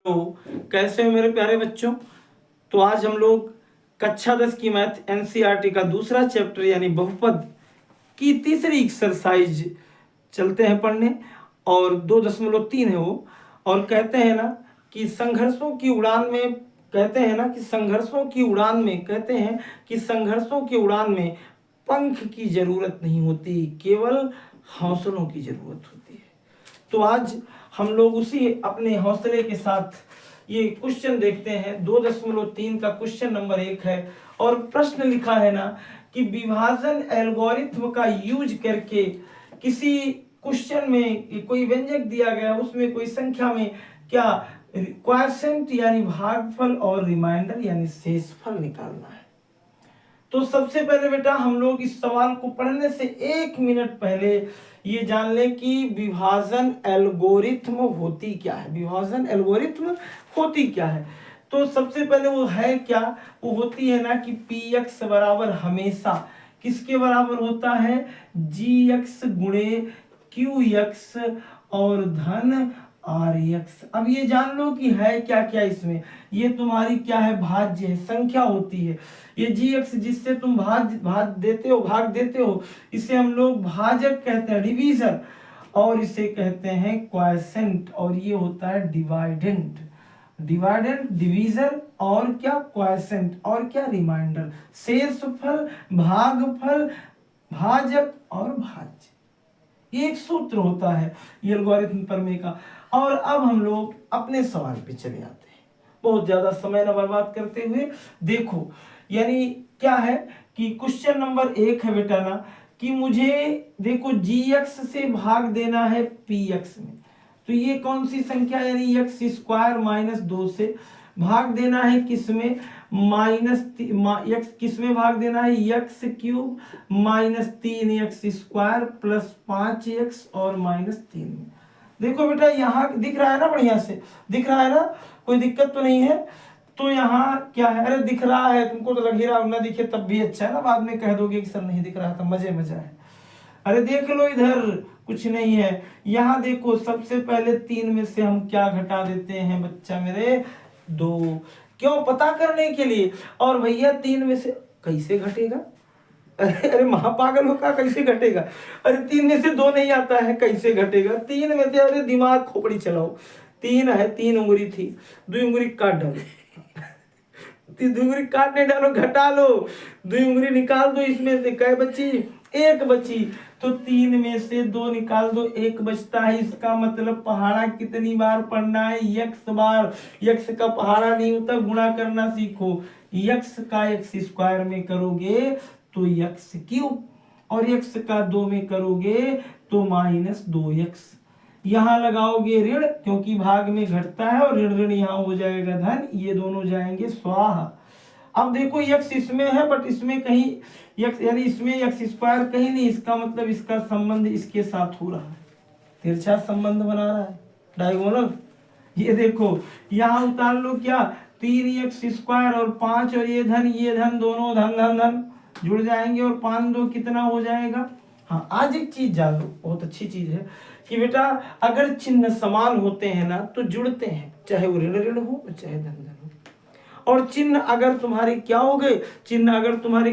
तो कैसे हो मेरे प्यारे बच्चों। तो आज हम लोग कक्षा 10 की मैथ एनसीईआरटी का दूसरा चैप्टर यानी बहुपद की तीसरी एक्सरसाइज चलते हैं पढ़ने। और 2.3 है वो। और कहते हैं ना कि संघर्षों की उड़ान में पंख की जरूरत नहीं होती, केवल हौसलों की जरूरत होती है। तो आज हम लोग उसी अपने हौसले के साथ ये क्वेश्चन देखते हैं। 2.3 का क्वेश्चन नंबर 1 है और प्रश्न लिखा है ना कि विभाजन एल्गोरिथ्म का यूज करके किसी क्वेश्चन में कोई व्यंजक दिया गया, उसमें कोई संख्या में क्या क्वोशिएंट यानी भागफल और रिमाइंडर यानी शेषफल निकालना है। तो सबसे पहले बेटा हम लोग इस सवाल को पढ़ने से 1 मिनट पहले ये जान लें कि विभाजन एल्गोरिथ्म होती क्या है। तो सबसे पहले वो है क्या, वो होती है ना कि पी एक्स बराबर हमेशा किसके बराबर होता है, जी एक्स गुणे क्यू एक्स और धन आर एक्स। अब ये जान लो कि है क्या क्या इसमें, ये तुम्हारी क्या है, भाज्य है, संख्या होती है। ये जी एक्स जिससे तुम भाग देते हो इसे हम लोग भाजक कहते हैं, डिवीजन, और इसे कहते हैं क्वोशिएंट, और ये होता है डिवाइडेंट, डिवीजन और क्या क्वोशिएंट और क्या रिमाइंडर, शेषफल, भागफल, भाजक और भाज्य। ये एक सूत्र होता है ये एल्गोरिथम प्रमेय का। और अब हम लोग अपने सवाल पे चले आते हैं, बहुत ज्यादा समय न बर्बाद करते हुए। देखो यानी क्या है कि क्वेश्चन नंबर 1 है बेटा ना कि मुझे देखो जी एक्स से भाग देना है पी एक्स में। तो ये कौन सी संख्या यानी एक्स स्क्वायर माइनस 2 से भाग देना है किसमें, एक्स किसमें भाग देना है, x cube minus 3x square plus 5x और माइनस 3 में। देखो बेटा यहाँ दिख रहा है ना, बढ़िया से दिख रहा है ना, कोई दिक्कत तो नहीं है। तो यहाँ क्या है, अरे दिख रहा है तुमको तो लग ही रहा, ना दिखे तब भी अच्छा है ना, बाद में कह दोगे कि सर नहीं दिख रहा था, मजा है। अरे देख लो इधर कुछ नहीं है। यहाँ देखो सबसे पहले 3 में से हम क्या घटा देते हैं बच्चा मेरे, 2, क्यों, पता करने के लिए। और भैया 3 में से कैसे घटेगा, अरे महापागल होगा, कैसे घटेगा, अरे 3 में से 2 नहीं आता है, कैसे घटेगा 3 में से, अरे दिमाग खोपड़ी चलाओ। 3 है, 3 उंगली थी, 2 उंगली काट डालो, 2 उंगली काट नहीं डालो, घटा लो, 2 उंगली निकाल दो, इसमें से कै बची, 1 बची। तो 3 में से 2 निकाल दो, 1 बचता है। इसका मतलब पहाड़ा कितनी बार पढ़ना है, x बार। x का पहाड़ा नहीं होता, गुणा करना सीखो। x का x स्क्वायर में करोगे तो x क्यूब, और x का 2 में करोगे तो माइनस 2x। यहाँ लगाओगे ऋण क्योंकि भाग में घटता है, और ऋण ऋण यहाँ हो जाएगा धन, ये दोनों जाएंगे स्वाहा। अब देखो x इसमें है बट इसमें कहीं x यानी इसमें x स्क्वायर कहीं नहीं, इसका मतलब इसका संबंध इसके साथ हो रहा है, तिरछा संबंध बना रहा है, डायगोनल। ये देखो यहाँ उतार लो क्या, 3x स्क्वायर और 5 और ये धन दोनों धन धन धन जुड़ जाएंगे, और 5 2 कितना हो जाएगा। हाँ आज एक चीज जान लो, बहुत अच्छी चीज है कि बेटा अगर चिन्ह समान होते हैं ना तो जुड़ते हैं, चाहे वो ऋण ऋण हो चाहे धन धन हो। और चिन्ह अगर तुम्हारे क्या हो गए, चिन्ह अगर तुम्हारे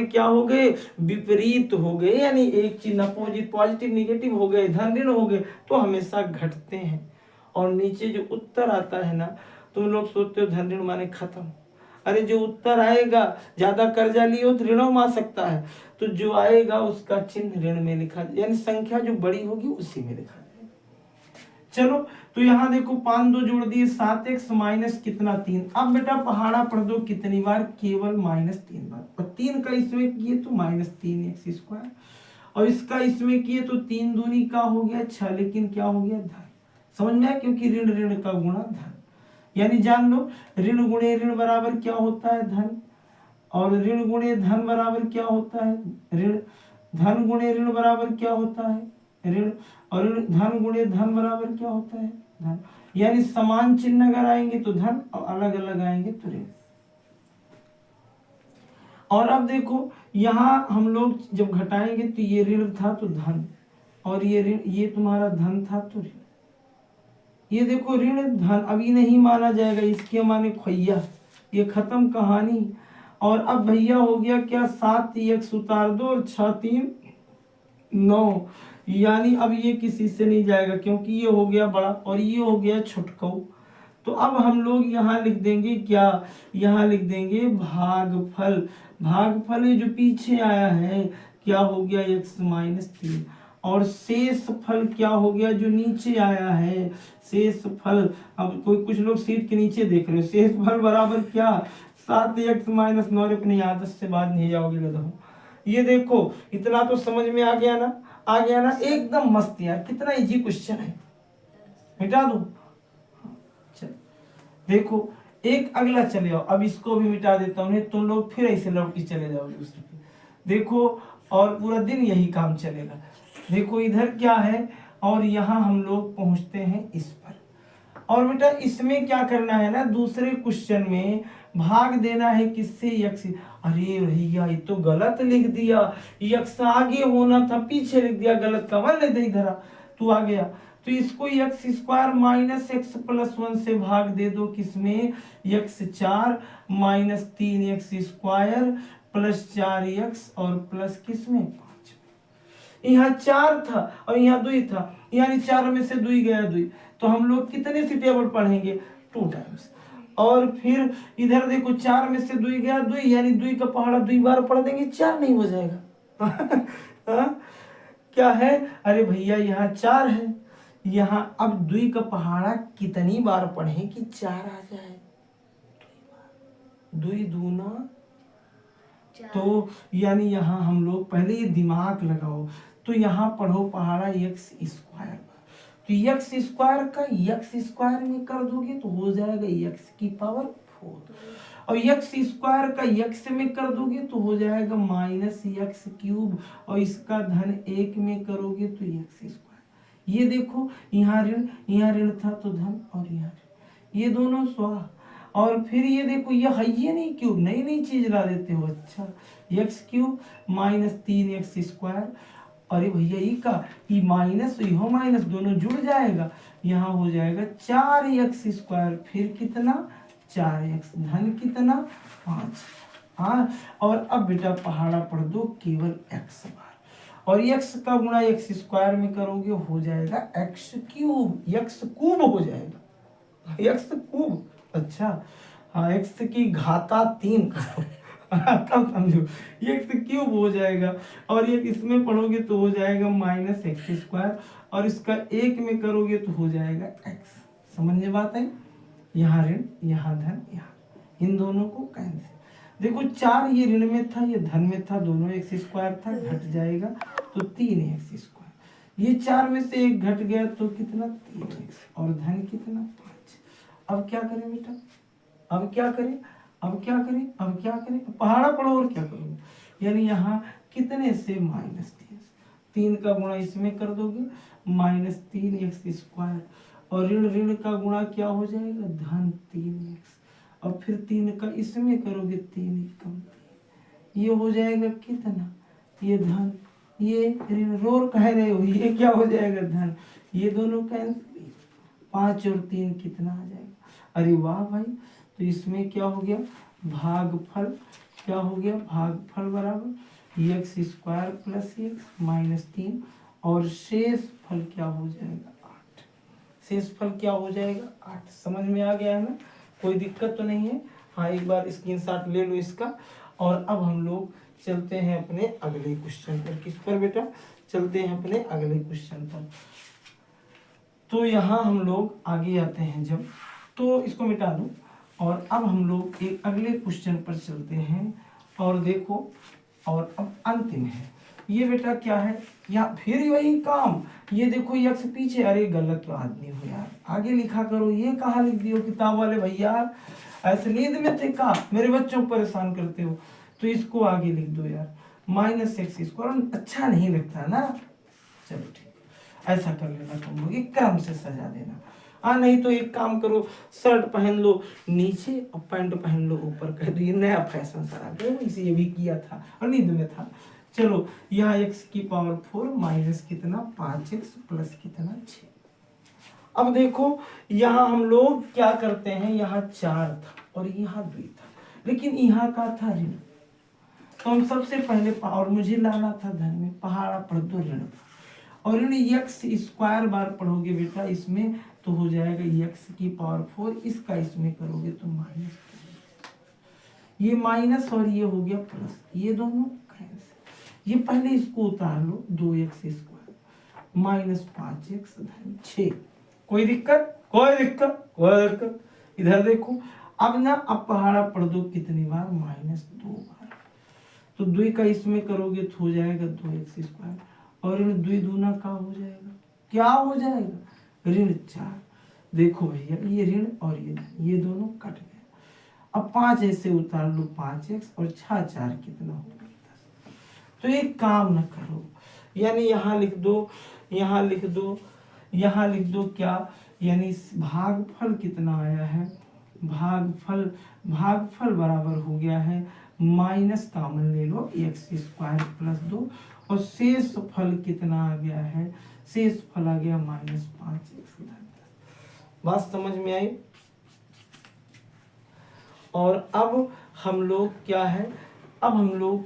क्या हो गए, विपरीत हो गए, यानी एक चिन्ह पॉजिटिव निगेटिव हो गए, धन ऋण हो गए, तो हमेशा घटते हैं। और नीचे जो उत्तर आता है ना, तुम लोग सोचते हो धन ऋण माने खत्म, अरे जो उत्तर आएगा, ज्यादा कर्जा लियो तो ऋणों में आ सकता है, तो जो आएगा उसका चिन्ह ऋण में लिखा, यानी संख्या जो बड़ी होगी उसी में लिखा। चलो तो यहाँ देखो 5 2 जोड़ दिए, 7x माइनस कितना 3। अब बेटा पहाड़ा पढ़ दो कितनी बार, केवल माइनस 3 बार। और 3 का इसमें किए तो माइनस 3x स्क्वायर, और इसका इसमें किए तो 3 दूनी का हो गया 6, लेकिन क्या हो गया धन। समझ में आया, क्योंकि ऋण ऋण का गुणा धन, यानी जान लो ऋण गुणे ऋण बराबर क्या होता है धन, और ऋण गुणे धन बराबर क्या होता है ऋण, धन गुणे ऋण बराबर क्या होता है ऋण, और धन गुणे धन बराबर क्या होता है धन। यानी समान चिन्ह अगर आएंगे तो धन, और अलग अलग आएंगे तो ऋण। और अब देखो यहाँ हम लोग जब घटाएंगे तो ये ऋण था तो धन, और ये ऋण, ये तुम्हारा धन था तो ऋण। ये देखो ऋण धन अभी नहीं माना जाएगा, इसके माने खोइया, ये खत्म कहानी। और अब भैया हो गया क्या, 7x उतार दो और 6 3 9, यानी अब ये किसी से नहीं जाएगा क्योंकि ये हो गया बड़ा और ये हो गया छोटका। तो अब हम लोग यहाँ लिख देंगे क्या, यहाँ लिख देंगे भागफल। भागफल ये जो पीछे आया है क्या हो गया, x माइनस 3। और शेष फल क्या हो गया, जो नीचे आया है शेष फल। अब कोई कुछ लोग सीट के नीचे देख रहे हो, शेष फल बराबर क्या, 7x माइनस 9। अपनी आदत से बात नहीं जाओगे गधो। ये देखो इतना तो समझ में आ गया ना, आ गया ना, एकदम मस्त यार, कितना इजी क्वेश्चन है। मिटा दो, चल देखो एक अगला चले आओ, अब इसको भी मिटा देता हूँ, तुम लोग फिर ऐसे लौट के चले जाओगे दूसरे पे। देखो और पूरा दिन यही काम चलेगा। देखो इधर क्या है, और यहाँ हम लोग पहुंचते हैं इस पर। और बेटा इसमें क्या करना है ना, दूसरे क्वेश्चन में भाग देना है किससे, यक्स। अरे भैया ये तो गलत लिख दिया, यक्स आगे होना था, पीछे लिख दिया, गलत का मान ले धरा तू आ गया। तो इसको x square minus x plus 1 से भाग दे दो, किसमें, x 4 minus 3x square plus 4x और प्लस किसमें 5। यहाँ 4 था और यहाँ 2 था, यानी 4 में से 2 गया 2, तो हम लोग कितने से टेबल पढ़ेंगे, 2 टाइम्स। और फिर इधर देखो 4 में से 2 गया 2, यानी 2 का पहाड़ा 2 बार पढ़ देंगे, 4 नहीं हो जाएगा। क्या है, अरे भैया यहाँ 4 है, यहाँ अब 2 का पहाड़ा कितनी बार पढ़े कि 4 आ जाए, 2 दूना, तो यानी यहाँ हम लोग पहले ये दिमाग लगाओ, तो यहाँ पढ़ो पहाड़ा एक्स स्क्वायर, तो एक्स स्क्वायर का एक्स स्क्वायर में कर दोगे तो हो जाएगा एक्स की पावर 4, और एक्स स्क्वायर का एक्स में कर दोगे तो हो जाएगा माइनस एक्स क्यूब, और इसका धन 1 में करोगे तो एक्स स्क्वायर। ये देखो यहाँ ऋण था तो धन, और यहाँ ये दोनों स्वाहा। और फिर ये देखो ये है ये नहीं क्यूब, नई नई चीज ला देते हो। अच्छा x cube minus 3x square, अरे भैया ई का ई माइनस यो माइनस दोनों जुड़ जाएगा, यहाँ हो जाएगा 4x स्क्वायर, फिर कितना 4x, धन कितना 5। हाँ और अब बेटा पहाड़ा पढ़ दो केवल x बार, और x का गुणा x स्क्वायर में करोगे हो जाएगा x क्यूब, x क्यूब हो जाएगा, x क्यूब। अच्छा हाँ x की घाता 3 तब समझो एक्स क्यूब हो जाएगा, और एक इसमें पढ़ोगे तो हो जाएगा माइनस एक्स स्क्वायर, और इसका 1 में करोगे तो हो जाएगा x। समझ में बात है, यहाँ ऋण यहाँ धन, यहाँ इन दोनों को कैंसिल। देखो 4 ये ऋण में था ये धन में था, दोनों एक्स स्क्वायर था, घट जाएगा तो 3x स्क्वायर, ये 4 में से 1 घट गया तो कितना 3x, और धन कितना 5। अब क्या करें बेटा, अब क्या करें, अब क्या करें, अब क्या करें, पहाड़ा पढ़ो और क्या करोगे, यानी यहाँ कितने से माइनस 3 का गुणा इसमें कर दोगे माइनस 3x स्क्वायर, और ऋण का गुणा क्या हो जाएगा धन 3x, और फिर 3 का इसमें करोगे 3 कम 3, ये हो जाएगा कितना, ये धन, ये ऋण रोर कह रहे हो, ये क्या हो जाएगा धन, ये दोनों कैंसिल, 5 और 3 कितना आ जाएगा। अरे वाह भाई, तो इसमें क्या हो गया भागफल, क्या हो गया भागफल बराबर x square plus x minus 3, और शेष फल क्या हो जाएगा 8, शेष फल क्या हो जाएगा 8। समझ में आ गया है ना, कोई दिक्कत तो नहीं है। हाँ एक बार स्क्रीनशॉट ले लो इसका, और अब हम लोग चलते हैं अपने अगले क्वेश्चन पर। किस पर बेटा, चलते हैं अपने अगले क्वेश्चन पर। तो यहाँ हम लोग आगे आते हैं जब, तो इसको मिटा दूं, और अब हम लोग एक अगले क्वेश्चन पर चलते हैं। और देखो और अब अंतिम है ये बेटा क्या है, या फिर वही काम, ये देखो यक्स पीछे, अरे गलत आदमी हो यार, आगे लिखा करो, ये कहाँ लिख दियो किताब वाले भैया, ऐसे नींद में थे का, मेरे बच्चों को परेशान करते हो, तो इसको आगे लिख दो यार माइनस एक्स स्क्वायर, अच्छा नहीं लगता ना, चलो ठीक ऐसा कर लेना, तुम लोग एक क्रम से सजा देना। हाँ नहीं तो एक काम करो, शर्ट पहन लो नीचे और पैंट पहन लो ऊपर, कह दो ये नया फैशन सर आ गया, इसे ये भी किया था और नींद में था। चलो यहाँ x की पावर 4 माइनस कितना 5x प्लस कितना 6, अब देखो यहाँ हम लोग क्या करते हैं, यहाँ 4 था और यहाँ 2 था, लेकिन यहाँ का था ऋण, तो हम सबसे पहले और मुझे लाना था धन में, पहाड़ा पढ़ दो ऋण, और ऋण एक्स स्क्वायर बार पढ़ोगे बेटा इसमें तो हो जाएगा एक्स की पावर 4, इसका इसमें करोगे तो माइनस, ये माइनस और ये हो गया प्लस, ये दोनों कैंसिल। ये पहले इसको उतार लो, 2x स्क्वायर माइनस 5x धन 6। कोई दिक्कत, कोई दिक्कत, कोई दिक्कत। इधर देखो अब ना, अब पहाड़ा पढ़ दो कितनी बार, -2 बार, तो 2 का इसमें करोगे तो हो जाएगा 2x स्क्वायर, और ऋण 2 दूना का हो जाएगा, क्या हो जाएगा, ऋण 4। देखो भैया ये ऋण और ये धन, ये दोनों कट गए। अब 5 ऐसे उतार लो, 5x और 6 4 कितना हो गया 10। तो एक काम न करो, यानी यहाँ लिख दो, यहाँ लिख दो, यहाँ लिख दो क्या, यानी भागफल कितना आया है, भागफल बराबर हो गया है माइनस कॉमन ले लो एक्स स्क्वायर प्लस 2, और शेष फल कितना आ गया है, शेष फल आ गया -5x। बात समझ में आई। और अब हम लोग क्या है, अब हम लोग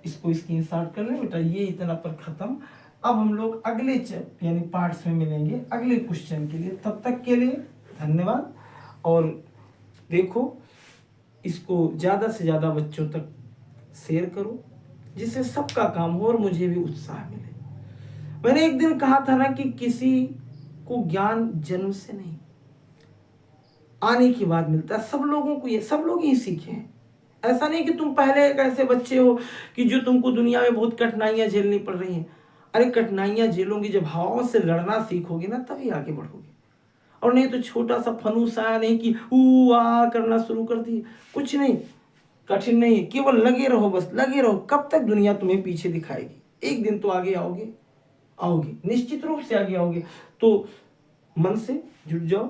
इसको स्क्रीनशॉट कर लें बेटा, ये इतना पर खत्म। अब हम लोग अगले यानी पार्ट्स में मिलेंगे अगले क्वेश्चन के लिए, तब तक के लिए धन्यवाद। और देखो इसको ज़्यादा से ज़्यादा बच्चों तक शेयर करो, जिससे सबका काम हो और मुझे भी उत्साह मिले। मैंने एक दिन कहा था ना कि किसी को ज्ञान जन्म से नहीं, आने के बाद मिलता है। सब लोगों को ये, सब लोग ही सीखे हैं। ऐसा नहीं कि तुम पहले एक ऐसे बच्चे हो कि जो तुमको दुनिया में बहुत कठिनाइयां झेलनी पड़ रही हैं। अरे कठिनाइयां झेलोगे, जब हवाओं से लड़ना सीखोगे ना तभी आगे बढ़ोगे, और नहीं तो छोटा सा फनूस आया नहीं कि ऊ आ करना शुरू कर दिए, कुछ नहीं, कठिन नहीं है, केवल लगे रहो, बस लगे रहो। कब तक दुनिया तुम्हें पीछे दिखाएगी, एक दिन तो आगे आओगे, निश्चित रूप से आगे आओगे। तो मन से जुट जाओ।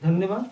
धन्यवाद।